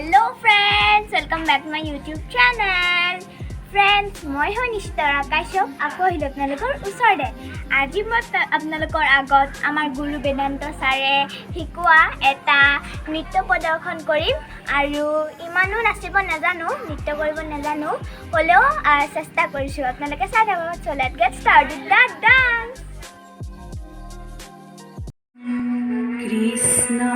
Hello friends, welcome back to my YouTube channel. Friends, মই হয় নিশ্চিতৰ আকাশক আকৌ আহিলোঁ আপোনালোকৰ ওচৰতে। আজি মই আপোনালোকৰ আগত আমাৰ গুৰু বেদান্ত ছাৰে শিকোৱা এটা নৃত্য প্ৰদৰ্শন কৰিম আৰু ইমানো নাচিব নাজানো, নৃত্য কৰিব নাজানো, হ'লেও চেষ্টা কৰিছোঁ। আপোনালোকে চাই থাকক। So let's get started the dance. Krishna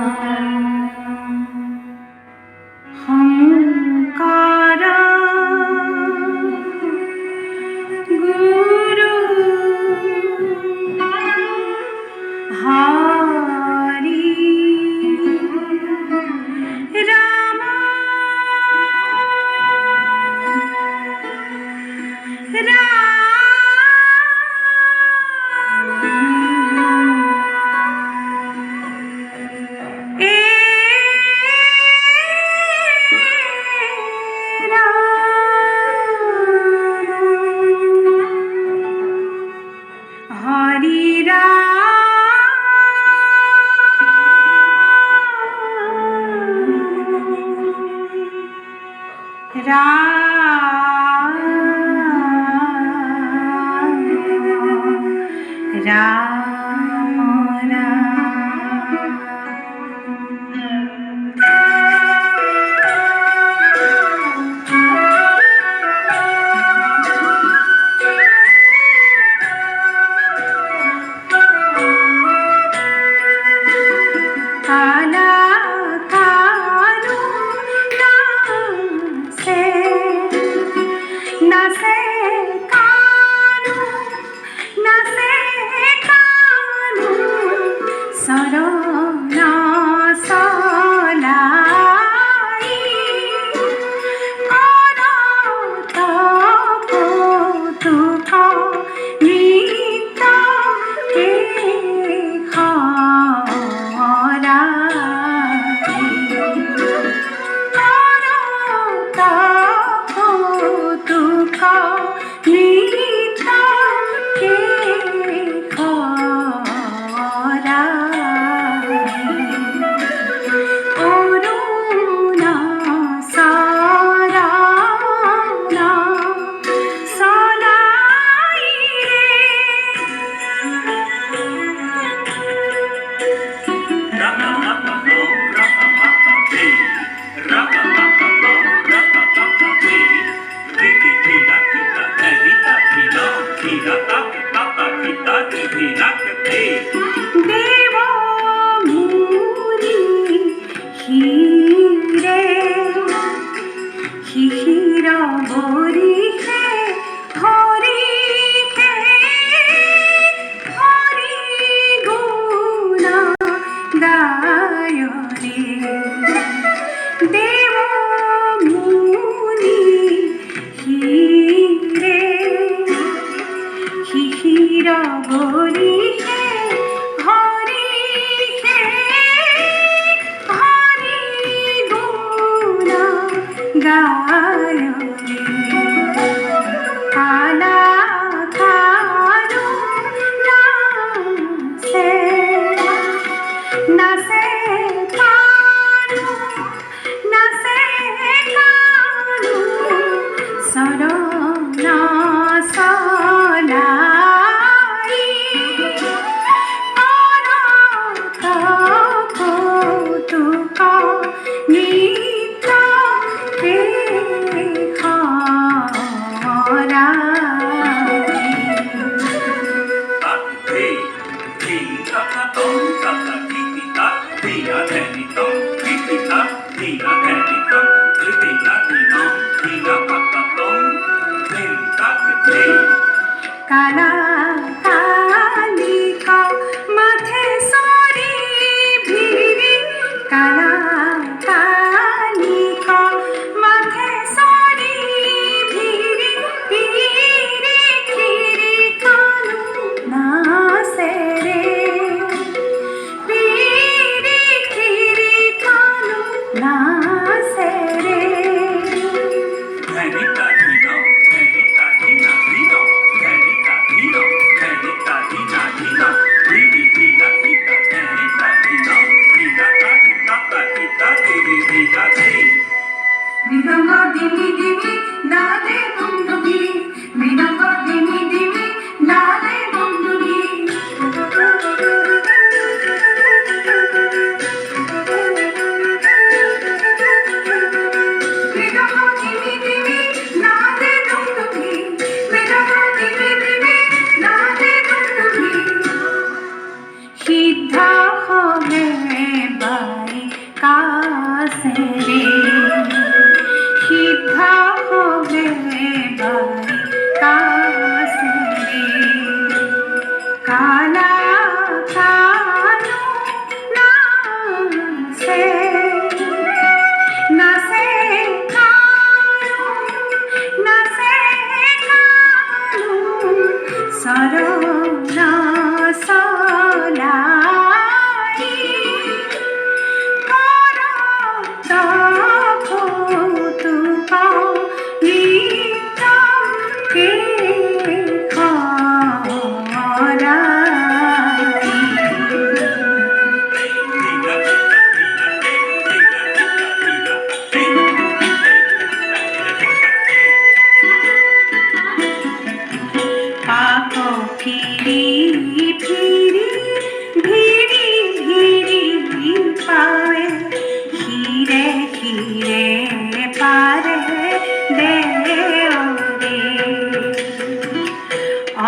Canita, Tino, Canita, Tina, Tino, Canita, Tino. সিদ্ধা হবে বাই কাছে রে সিদ্ধা হবে বাই কাছে রে কালা কালো নাচে নাচে কালো নাচে কালো সরনা সলাই করত কৌতুকা নিত্যকে ফিরি ফিরি ভিড়ি ভিড়ি পাবে হিরে হিরে পারে দেওরে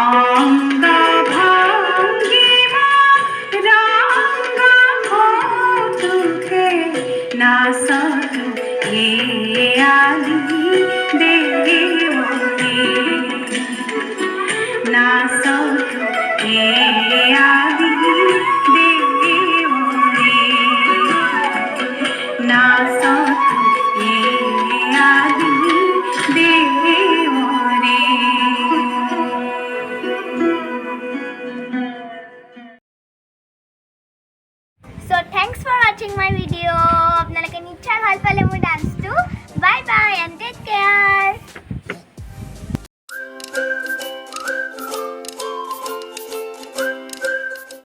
অঙ্গ ভঙ্গিমা রঙ্গ কৌতুকে নাচতু এ আলি দেওরে নাচতু এ আলি দেওরে নাচতু এ আলি দেওরে So thanks for watching my video. আপোনালোকে নিশ্চয় ভাল পালে মোৰ ডান্সটো. Bye bye and take